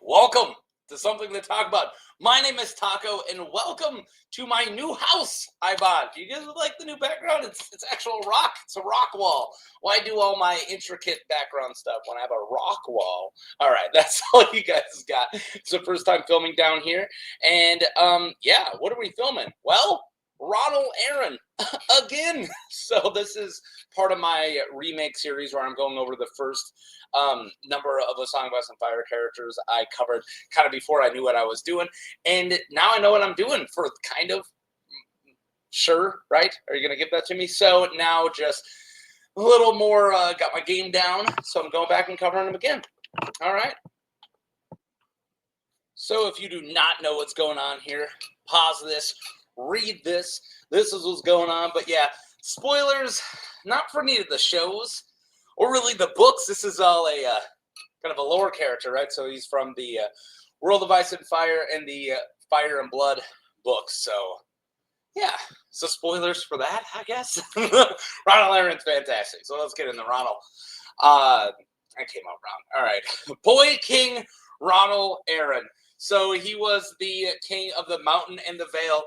welcome to Something to Talk About. My name is Taco, and welcome to my new house I bought. You guys like the new background? It's actual rock. It's a rock wall. Why do all my intricate background stuff when I have a rock wall? All right, that's all you guys got. It's the first time filming down here, and yeah, what are we filming? Well, Ronnel Arryn again. So this is part of my remake series where I'm going over the first number of the Song of Ice and Fire characters I covered kind of before I knew what I was doing, and now I know what I'm doing for kind of sure, right? Are you gonna give that to me? So now just a little more, got my game down, so I'm going back and covering them again. All right. So if you do not know what's going on here, pause this, read this. This is what's going on. But yeah, spoilers, not for any of the shows or really the books. This is all a kind of a lore character, right? So he's from the World of Ice and Fire and the Fire and Blood books. So yeah, so spoilers for that, I guess. Ronnel Arryn's fantastic. So let's get into Ronnel. I came out wrong. All right. Boy King Ronnel Arryn. So he was the king of the Mountain and the Vale,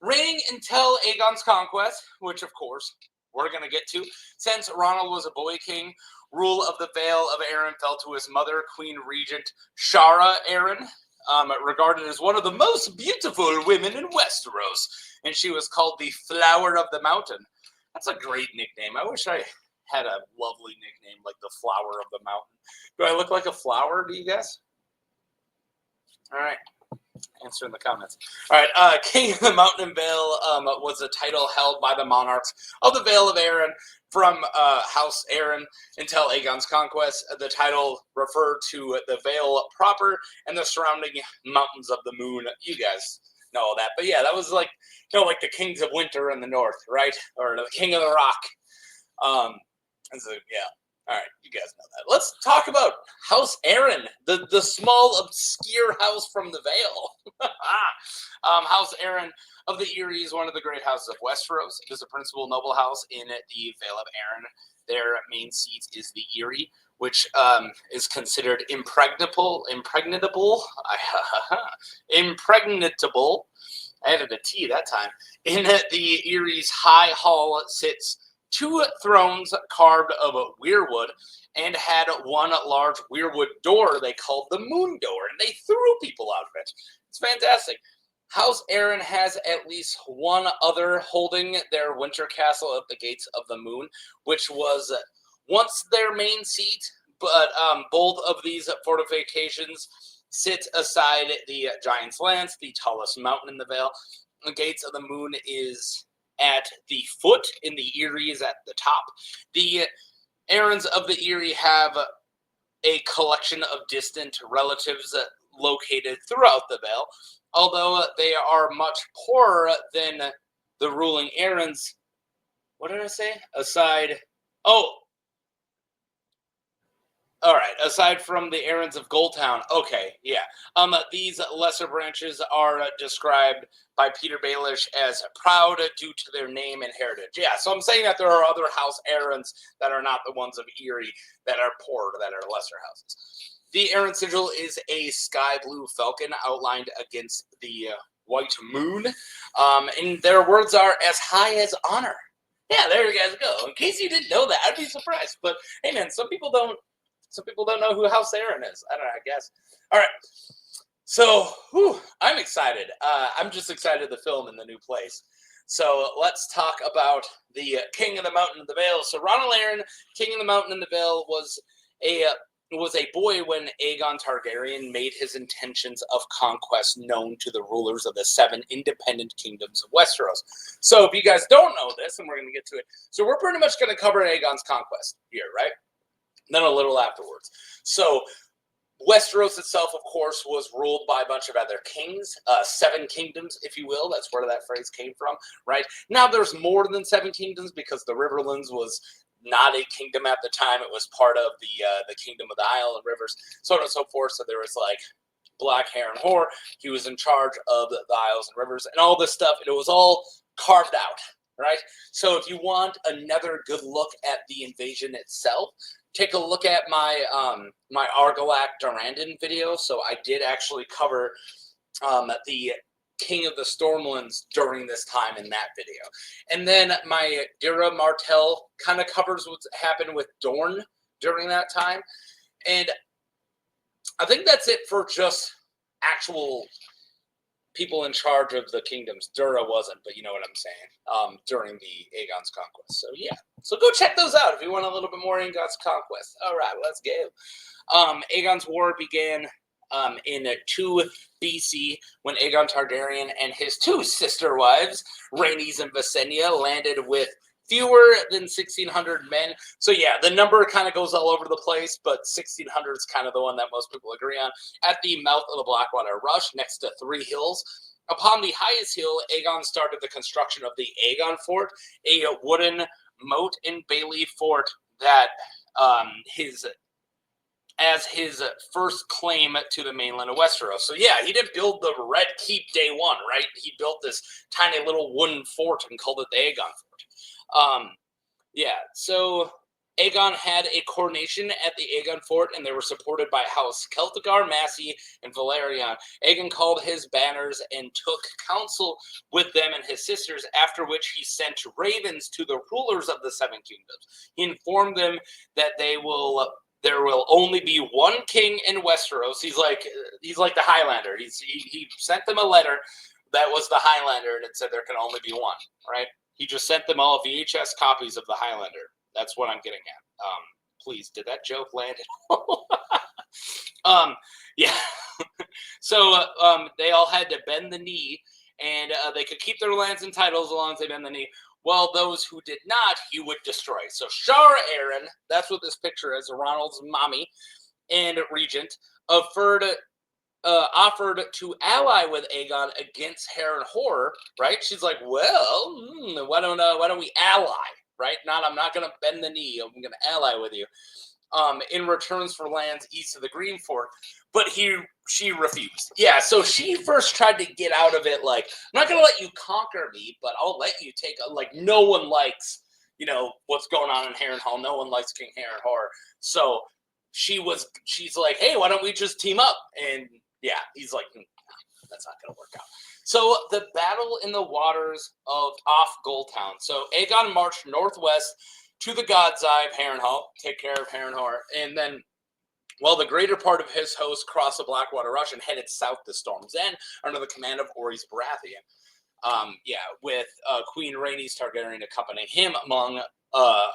reigning until Aegon's Conquest, which, of course, we're going to get to. Since Ronnel was a boy king, rule of the Vale of Arryn fell to his mother, Queen Regent Sharra Arryn, regarded as one of the most beautiful women in Westeros, and she was called the Flower of the Mountain. That's a great nickname. I wish I had a lovely nickname like the Flower of the Mountain. Do I look like a flower, do you guys? All right. Answer in the comments. All right. King of the Mountain and Vale was a title held by the monarchs of the Vale of Arryn from House Arryn until Aegon's Conquest. The title referred to the Vale proper and the surrounding mountains of the moon. You guys know all that. But yeah, that was like, like the kings of winter in the north, right? Or the king of the rock. And so, yeah. All right, you guys know that. Let's talk about House Arryn, the small, obscure house from the Vale. House Arryn of the Eyrie is one of the great houses of Westeros. It is a principal noble house in the Vale of Arryn. Their main seat is the Eyrie, which is considered impregnable. I added a T that time. In the Erie's high hall sits 2 thrones carved of weirwood and had one large weirwood door they called the Moon Door, and they threw people out of it. It's fantastic. House Arryn has at least one other holding their winter castle at the Gates of the Moon, which was once their main seat, but both of these fortifications sit aside the Giant's Lance, the tallest mountain in the Vale. The Gates of the Moon is at the foot, in the Eyrie is at the top. The Arryns of the Eyrie have a collection of distant relatives located throughout the Vale, although they are much poorer than the ruling Arryns. What did I say? All right, aside from the Arryns of Gulltown. Okay, yeah. These lesser branches are described by Peter Baelish as proud due to their name and heritage. Yeah, so I'm saying that there are other House Arryns that are not the ones of Eyrie that are poor, that are lesser houses. The Arryn sigil is a sky blue falcon outlined against the white moon, and their words are as high as honor. Yeah, there you guys go. In case you didn't know that, I'd be surprised. But hey, man, some people don't know who House Arryn is. I don't know, I guess. All right. So, I'm excited. I'm just excited to film in the new place. So, let's talk about the King of the Mountain and the Vale. So, Ronnel Arryn, King of the Mountain and the Vale, was a boy when Aegon Targaryen made his intentions of conquest known to the rulers of the 7 independent kingdoms of Westeros. So, if you guys don't know this, and we're going to get to it, so we're pretty much going to cover Aegon's conquest here, right? Then a little afterwards. So Westeros itself, of course, was ruled by a bunch of other kings, 7 kingdoms, if you will. That's where that phrase came from, right? Now there's more than 7 kingdoms because the Riverlands was not a kingdom at the time. It was part of the kingdom of the Isle and Rivers, so on and so forth. So there was like Black Heron Hoare. He was in charge of the Isles and Rivers and all this stuff, and it was all carved out, right? So if you want another good look at the invasion itself, take a look at my my Argilac Durandon video, so I did actually cover the King of the Stormlands during this time in that video. And then my Dira Martell kind of covers what's happened with Dorne during that time. And I think that's it for just actual people in charge of the kingdoms. Dura wasn't, but you know what I'm saying, during the Aegon's Conquest. So yeah, so go check those out if you want a little bit more Aegon's Conquest. All right, let's go. Aegon's War began in 2 BC when Aegon Targaryen and his 2 sister wives, Rhaenys and Visenya, landed with fewer than 1,600 men. So yeah, the number kind of goes all over the place, but 1,600 is kind of the one that most people agree on. At the mouth of the Blackwater Rush, next to 3 hills. Upon the highest hill, Aegon started the construction of the Aegon Fort, a wooden moat and bailey fort that as his first claim to the mainland of Westeros. So yeah, he didn't build the Red Keep day one, right? He built this tiny little wooden fort and called it the Aegon Fort. Yeah, so Aegon had a coronation at the Aegon Fort, and they were supported by House Celtigar, Massey, and Valerian. Aegon called his banners and took counsel with them and his sisters, after which he sent ravens to the rulers of the 7 kingdoms. He informed them that there will only be one king in Westeros. He's like the Highlander. He sent them a letter that was the Highlander, and it said there can only be one, right? He just sent them all VHS copies of the Highlander. That's what I'm getting at. Please, did that joke land at all? Yeah. So they all had to bend the knee, and they could keep their lands and titles as long as they bend the knee. Well, those who did not, he would destroy. So Sharra Arryn, that's what this picture is, Ronald's mommy and regent, offered to ally with Aegon against Harrenhal, right? She's like, well, why don't we ally, right? I'm not going to bend the knee. I'm going to ally with you in returns for lands east of the Green Fort. But she refused. Yeah, so she first tried to get out of it like, I'm not going to let you conquer me, but I'll let you take, no one likes, what's going on in Harrenhal. No one likes King Harrenhal. So she's like, hey, why don't we just team up? And yeah, he's like, that's not going to work out. So the battle in the waters off Gulltown. So Aegon marched northwest to the God's Eye of Harrenhal, take care of Harrenhal, and then, well, the greater part of his host crossed the Blackwater Rush and headed south to Storm's End under the command of Orys Baratheon. With Queen Rhaenys Targaryen accompanying him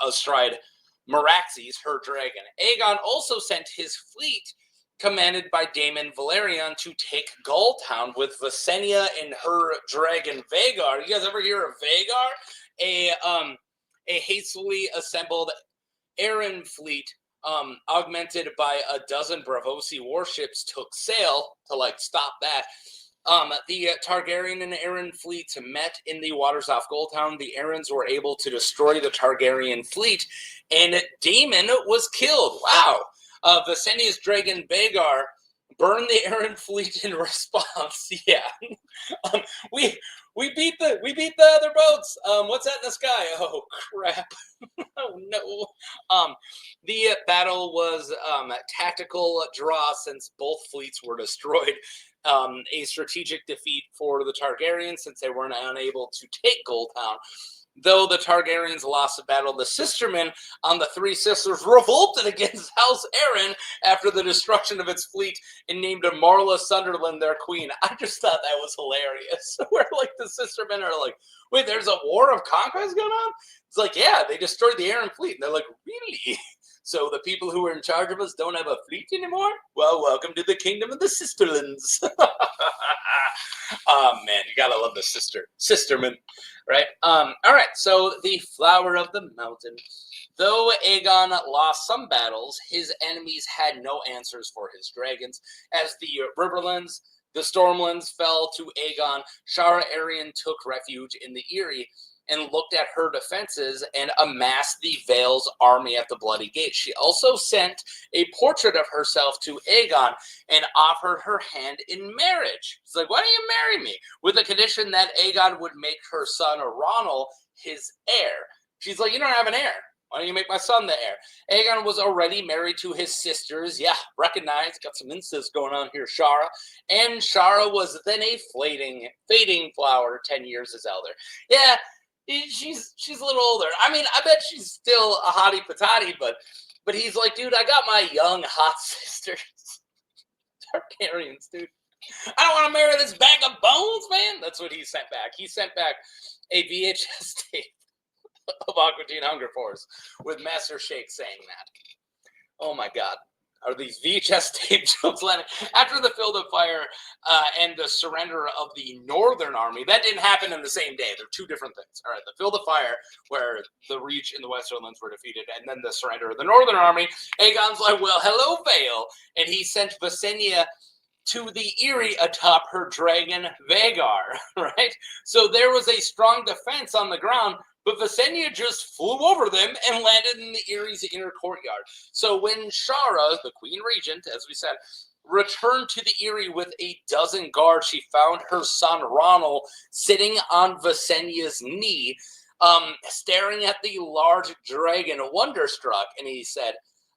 astride Meraxes, her dragon. Aegon also sent his fleet, commanded by Daemon Valerian, to take Gulltown with Visenya and her dragon Vhagar. You guys ever hear of Vhagar? A hastily assembled Arryn fleet, augmented by a dozen Braavosi warships, took sail to stop that. The Targaryen and Arryn fleets met in the waters off Gulltown. The Arryns were able to destroy the Targaryen fleet, and Daemon was killed. Wow. Visenya's dragon Vhagar burned the Arryn fleet in response. Yeah, we beat the other boats. What's that in the sky? Oh crap! Oh no. The battle was a tactical draw since both fleets were destroyed. A strategic defeat for the Targaryens since they weren't unable to take Gulltown. Though the Targaryens lost the battle, the sistermen on the 3 sisters revolted against House Arryn after the destruction of its fleet and named Marla Sunderland their queen. I just thought that was hilarious. Where the sistermen are like, wait, there's a war of conquest going on? It's like, yeah, they destroyed the Arryn fleet. And they're like, really? So the people who are in charge of us don't have a fleet anymore? Well, welcome to the kingdom of the sisterlands. Oh man, you gotta love the sistermen, right? All right, so the flower of the mountain. Though Aegon lost some battles, his enemies had no answers for his dragons. As the Riverlands, the Stormlands fell to Aegon, Sharra Arryn took refuge in the Eyrie and looked at her defenses and amassed the Vale's army at the Bloody Gate. She also sent a portrait of herself to Aegon and offered her hand in marriage. She's like, why don't you marry me? With the condition that Aegon would make her son Ronnel his heir. She's like, you don't have an heir. Why don't you make my son the heir? Aegon was already married to his sisters. Yeah, recognized. Got some incest going on here, Sharra. And Sharra was then a fading flower, 10 years his elder. Yeah, she's a little older. I mean, I bet she's still a hottie patati, but he's like, dude, I got my young hot sisters. Targaryens, dude. I don't want to marry this bag of bones, man. That's what he sent back. He sent back a VHS tape of Aqua Teen Hunger Force with Master Shake saying that. Oh my God. Are these VHS tape jokes landing? After the Field of Fire and the surrender of the Northern Army, that didn't happen in the same day. They're two different things. All right, the Field of Fire, where the Reach and the Westerlands were defeated, and then the surrender of the Northern Army. Aegon's like, well, hello, Vale. And he sent Visenya to the Eyrie atop her dragon, Vhagar, right? So there was a strong defense on the ground, but Visenya just flew over them and landed in the Erie's inner courtyard. So when Sharra, the Queen Regent, as we said, returned to the Eyrie with a dozen guards, she found her son Ronnel sitting on Visenya's knee, staring at the large dragon, wonderstruck. And he said,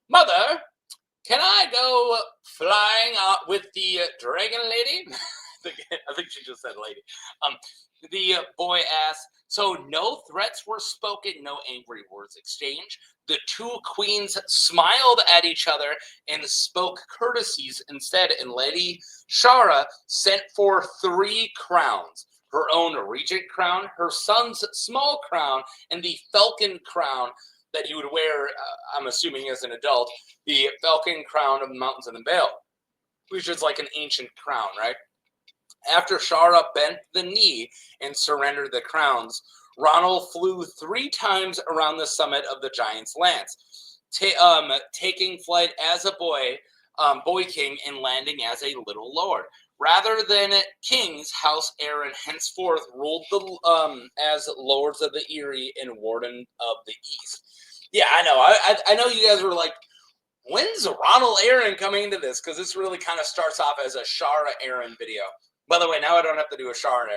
"Mother, can I go flying with the dragon lady?" I think she just said lady. The boy asked. So no threats were spoken, no angry words exchanged. The two queens smiled at each other and spoke courtesies instead. And Lady Sharra sent for 3 crowns. Her own regent crown, her son's small crown, and the falcon crown that he would wear, I'm assuming as an adult, the falcon crown of the mountains of the Vale, which is like an ancient crown, right? After Sharra bent the knee and surrendered the crowns, Ronnel flew 3 times around the summit of the Giant's Lance, taking flight as a boy king, and landing as a little lord. Rather than kings, House Arryn henceforth ruled as lords of the Eyrie and warden of the East. Yeah, I know. I know you guys were like, when's Ronnel Arryn coming into this? Because this really kind of starts off as a Sharra Arryn video. By the way, now I don't have to do a Sharra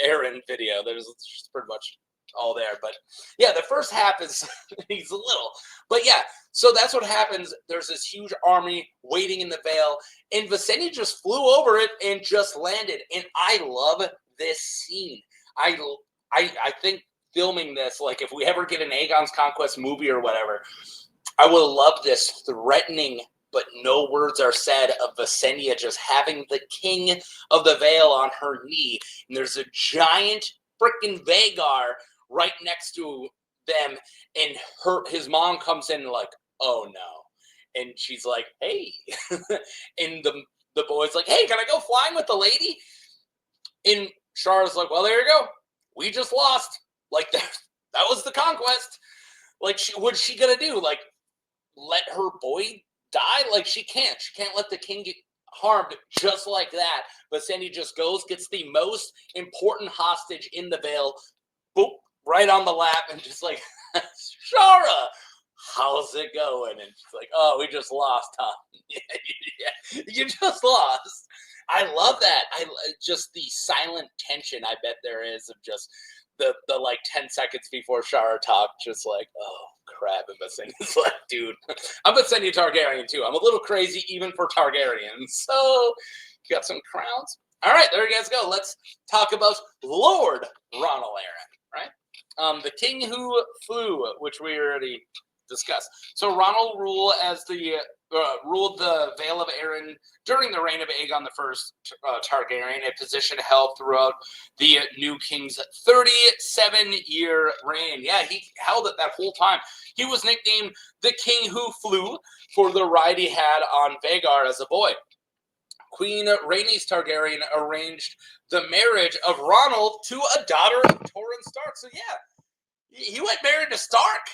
Arryn video. There's pretty much all there. But yeah, the first half is he's a little. But yeah, so that's what happens. There's this huge army waiting in the Vale, and Visenya just flew over it and just landed. And I love this scene. I think filming this, like if we ever get an Aegon's Conquest movie or whatever, I will love this threatening, but no words are said, of Visenya just having the king of the Vale on her knee. And there's a giant freaking Vhagar right next to them. And his mom comes in like, oh no. And she's like, hey. And the boy's like, hey, can I go flying with the lady? And Sharra's like, well, there you go. We just lost. Like, that was the conquest. Like, what's she gonna do? Like, let her boy die? Like, she can't let the king get harmed just like that. But Sandy just goes, gets the most important hostage in the Vale, boop, right on the lap, and just like, Sharra, how's it going? And she's like, oh, we just lost, huh? Yeah, you just lost. I love that. Just the silent tension I bet there is of just the like 10 seconds before Sharra talked, just like, oh crap, and Visenya's like, dude, I'm Visenya Targaryen too. I'm a little crazy even for Targaryens. So you got some crowns. All right, there you guys go. Let's talk about Lord Ronnel Arryn, right? The king who flew, which we already discussed. So Ronnel ruled the Vale of Arryn during the reign of Aegon I Targaryen, a position held throughout the new king's 37-year reign. Yeah, he held it that whole time. He was nicknamed the King Who Flew for the ride he had on Vhagar as a boy. Queen Rhaenys Targaryen arranged the marriage of Ronnel to a daughter of Torrhen Stark. So yeah, he went married to Stark.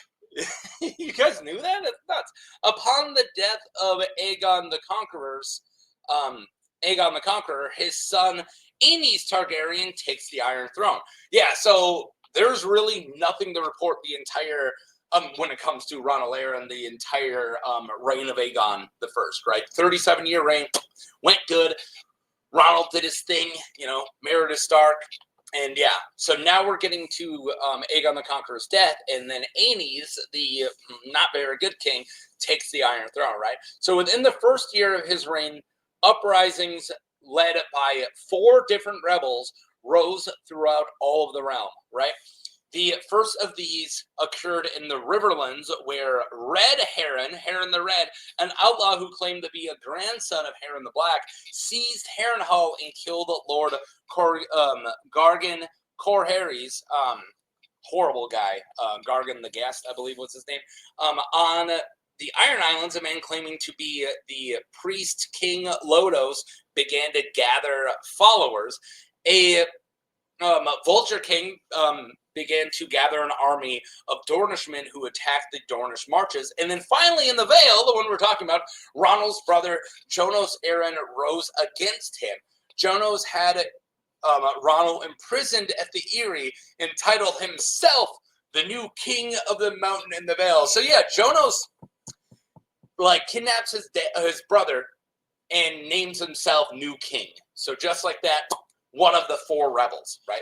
You guys knew that? That's nuts. Upon the death of Aegon the Conqueror, his son Aenys Targaryen takes the Iron Throne. Yeah, so there's really nothing to report the entire when it comes to Ronnel Arryn, the entire reign of Aegon the First, right? 37-year reign, went good. Ronnel did his thing, married a Stark. And yeah, so now we're getting to Aegon the Conqueror's death, and then Aenys, the not very good king, takes the Iron Throne, right? So within the first year of his reign, uprisings led by 4 different rebels rose throughout all of the realm, right? The first of these occurred in the Riverlands, where Red Harren the Red, an outlaw who claimed to be a grandson of Harren the Black, seized Harrenhal and killed Lord Gargan Corharys, horrible guy, Gargan the Guest, I believe was his name, on the Iron Islands. A man claiming to be the priest King Lodos began to gather followers. A Vulture King began to gather an army of Dornishmen who attacked the Dornish marches. And then finally in the Vale, the one we're talking about, Ronnel's brother Jonos Arryn rose against him. Jonos had Ronnel imprisoned at the Eyrie and titled himself the new king of the mountain in the Vale. So yeah, Jonos kidnaps his brother and names himself new king. So just like that, one of the 4 rebels, right?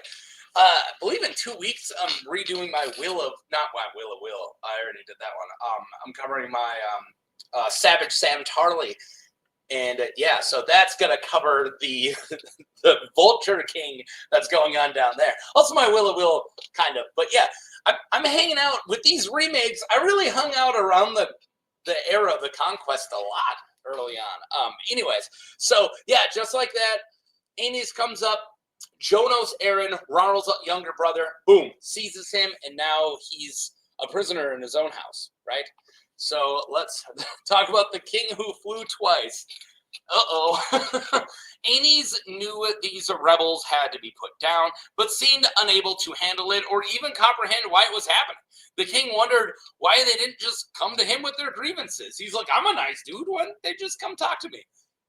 I believe in 2 weeks, I'm redoing my not my Will of Will. I already did that one. I'm covering my Savage Sam Tarly. And yeah, so that's going to cover the the Vulture King that's going on down there. Also my Will of Will, kind of. But yeah, I'm hanging out with these remakes. I really hung out around the era of the Conquest a lot early on. Anyways, so yeah, just like that, Aenys comes up, Jonos Arryn, Ronnel's younger brother, boom, seizes him, and now he's a prisoner in his own house, right? So let's talk about the king who flew twice. Aenys knew these rebels had to be put down, but seemed unable to handle it or even comprehend why it was happening. The king wondered why they didn't just come to him with their grievances. He's like, I'm a nice dude. Why don't they just come talk to me?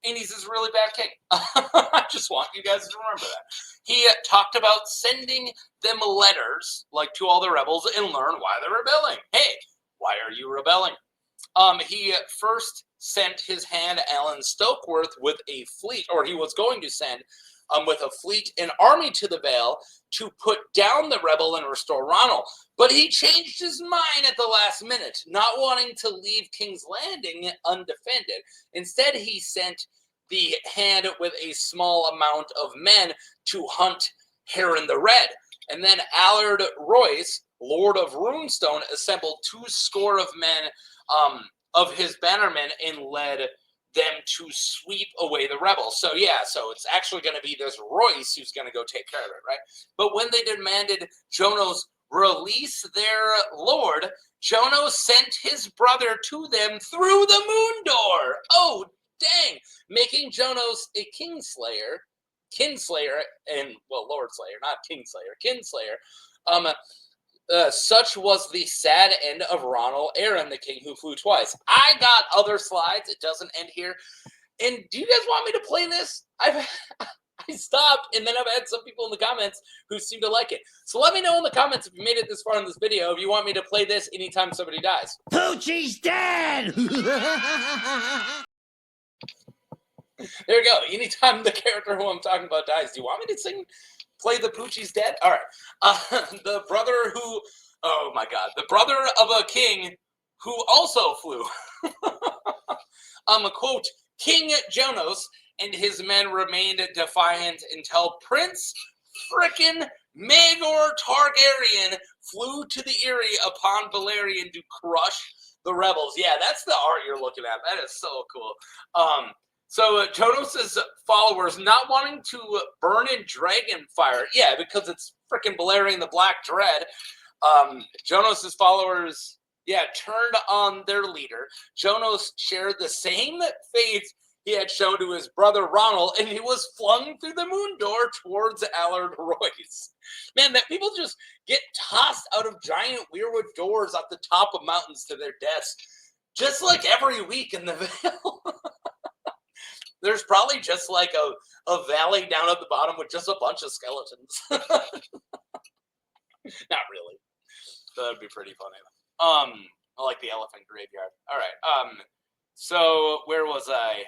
Aenys is a really bad king. I just want you guys to remember that. He talked about sending them letters, to all the rebels and learn why they're rebelling. Hey, why are you rebelling? He first sent his hand, Alan Stokeworth, with a fleet, or he was going to send with a fleet and army to the Vale to put down the rebel and restore Ronnel. But he changed his mind at the last minute, not wanting to leave King's Landing undefended. Instead, he sent the hand with a small amount of men to hunt Harren the Red. And then Allard Royce, Lord of Runestone, assembled 200 of men of his bannermen and led them to sweep away the rebels. So yeah, so it's actually going to be this Royce who's going to go take care of it, right? But when they demanded Jonos release their lord, Jonos sent his brother to them through the moon door. Oh, dang, making Jonos a kinslayer, and Lord Slayer, not Kingslayer, kinslayer. Such was the sad end of Ronnel Arryn, the king who flew twice. I got other slides. It doesn't end here. And do you guys want me to play this? I stopped, and then I've had some people in the comments who seem to like it. So let me know in the comments if you made it this far in this video, if you want me to play this anytime somebody dies. Poochie's dead! There you go. Anytime the character who I'm talking about dies, do you want me to play the Poochie's dead? All right. The brother who, oh my God, the brother of a king who also flew. Quote, King Jonos and his men remained defiant until Prince frickin' Maegor Targaryen flew to the Eyrie upon Balerion to crush the rebels. Yeah, that's the art you're looking at. That is so cool. So Jonas' followers not wanting to burn in dragon fire. Yeah, because it's frickin' Balerion the Black Dread. Jonas' followers, turned on their leader. Jonos shared the same fate he had shown to his brother Ronnel, and he was flung through the moon door towards Allard Royce. Man, that people just get tossed out of giant weirwood doors off the top of mountains to their deaths, just like every week in the Vale. There's probably just like a valley down at the bottom with just a bunch of skeletons. Not really. That'd be pretty funny. I like the elephant graveyard. All right. So where was I?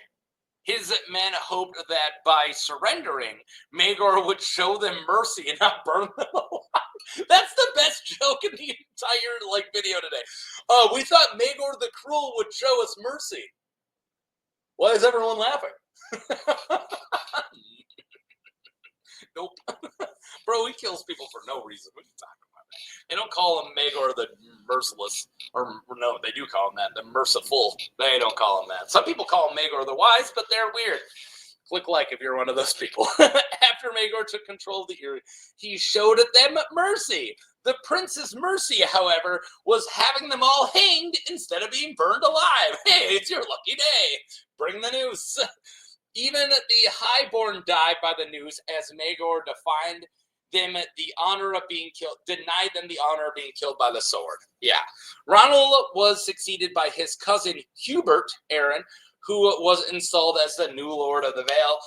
His men hoped that by surrendering, Maegor would show them mercy and not burn them alive. That's the best joke in the entire video today. We thought Maegor the Cruel would show us mercy. Why is everyone laughing? Nope. Bro, he kills people for no reason. What are you talking about? They don't call him Maegor the Merciless. Or, no, they do call him that. The Merciful. They don't call him that. Some people call him Maegor the Wise, but they're weird. Click like if you're one of those people. After Maegor took control of the Eyrie, he showed them mercy. The prince's mercy, however, was having them all hanged instead of being burned alive. Hey, it's your lucky day. Bring the news. Even the highborn died by the news as Maegor denied them the honor of being killed by the sword. Yeah. Ronnel was succeeded by his cousin Hubert Arryn, who was installed as the new Lord of the Vale.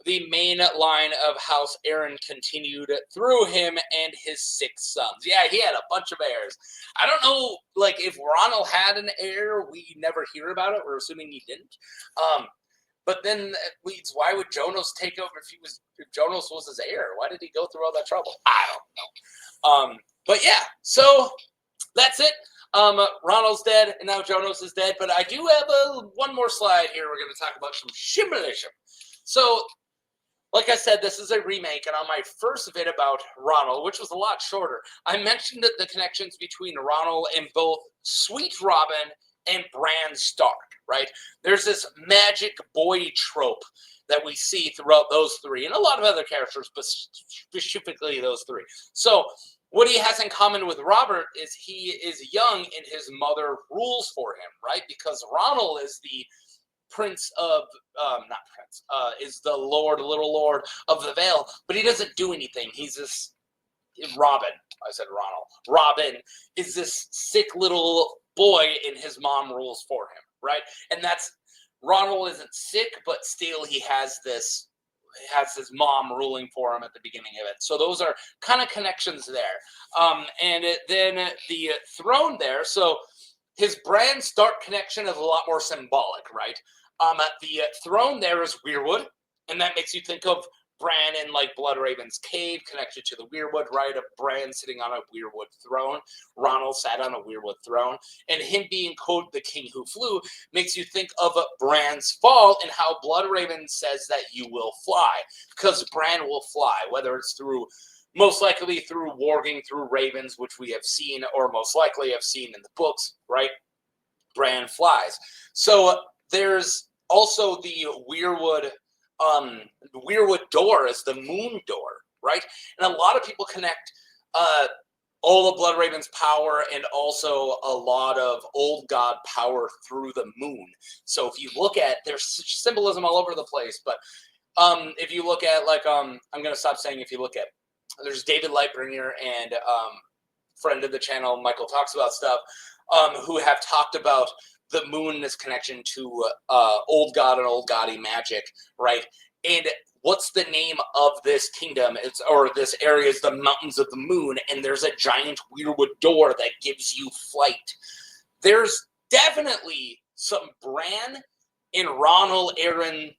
The main line of House Arryn continued through him and his 6 sons. Yeah, he had a bunch of heirs. I don't know, if Ronnel had an heir, we never hear about it. We're assuming he didn't. But then that leads, why would Jonos take over if Jonos was his heir? Why did he go through all that trouble? I don't know. But yeah, so that's it. Ronnel's dead, and now Jonos is dead. But I do have one more slide here. We're going to talk about some Symbolism. So, like I said, this is a remake, and on my first vid about Ronnel, which was a lot shorter, I mentioned that the connections between Ronnel and both Sweet Robin and Bran Stark, right? There's this magic boy trope that we see throughout those 3, and a lot of other characters, but specifically those 3. So what he has in common with Robert is he is young and his mother rules for him, right? Because Ronnel is the prince of, is the little lord of the Vale, but he doesn't do anything. He's this, Robin is this sick little boy and his mom rules for him, right? And that's, Ronnel isn't sick, but still he has his mom ruling for him at the beginning of it. So those are kind of connections there. Then the throne there, so his Bran Stark connection is a lot more symbolic, right? The throne there is Weirwood, and that makes you think of Bran in Bloodraven's cave, connected to the Weirwood, right? Of Bran sitting on a Weirwood throne. Ronnel sat on a Weirwood throne. And him being called the King Who Flew makes you think of Bran's fall and how Bloodraven says that you will fly. Because Bran will fly, whether it's most likely through warging through ravens, which we have seen, or most likely have seen in the books, right? Bran flies. So there's also the Weirwood door as the moon door, right? And a lot of people connect all of Bloodraven's power and also a lot of old god power through the moon. So if you look at, there's symbolism all over the place, but if you look at I'm going to stop saying if you look at, there's David Lightbringer and friend of the channel, Michael Talks About Stuff, who have talked about the moon, this connection to old god and old godly magic, right? And what's the name of this kingdom? Or this area is the Mountains of the Moon, and there's a giant Weirwood door that gives you flight. There's definitely some Bran and Ronnel Arryn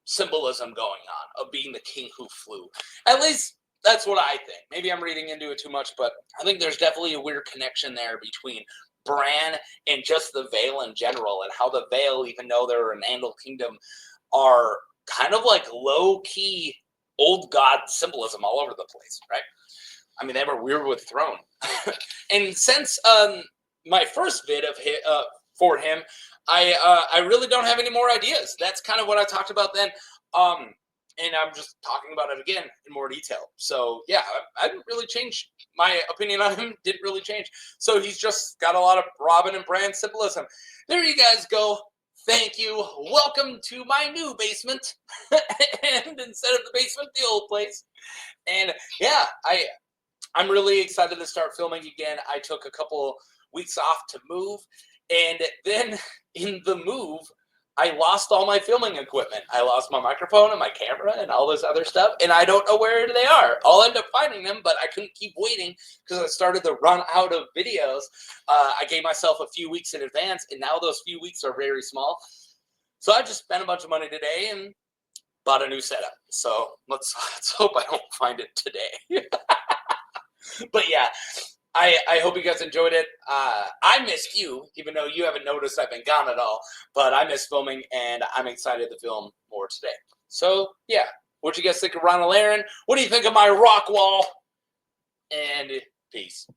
symbolism going on of being the king who flew. At least that's what I think. Maybe I'm reading into it too much, but I think there's definitely a weird connection there between Bran and just the Vale in general, and how the Vale, even though they're an Andal kingdom, are kind of low-key old god symbolism all over the place, right? I mean, they have a Weirwood throne. And since my first vid of for him, I really don't have any more ideas. That's kind of what I talked about then. And I'm just talking about it again in more detail. So yeah, I didn't really change. My opinion on him didn't really change. So he's just got a lot of Robin and Bran symbolism. There you guys go. Thank you. Welcome to my new basement. And instead of the basement, the old place. And yeah, I'm really excited to start filming again. I took a couple weeks off to move. And then in the move, I lost all my filming equipment. I lost my microphone and my camera and all this other stuff, and I don't know where they are. I'll end up finding them, but I couldn't keep waiting because I started to run out of videos. I gave myself a few weeks in advance, and now those few weeks are very small. So I just spent a bunch of money today and bought a new setup. So let's hope I don't find it today. But yeah, I hope you guys enjoyed it. I missed you, even though you haven't noticed I've been gone at all. But I missed filming, and I'm excited to film more today. So yeah, what you guys think of Ronnel Arryn? What do you think of my rock wall? And peace.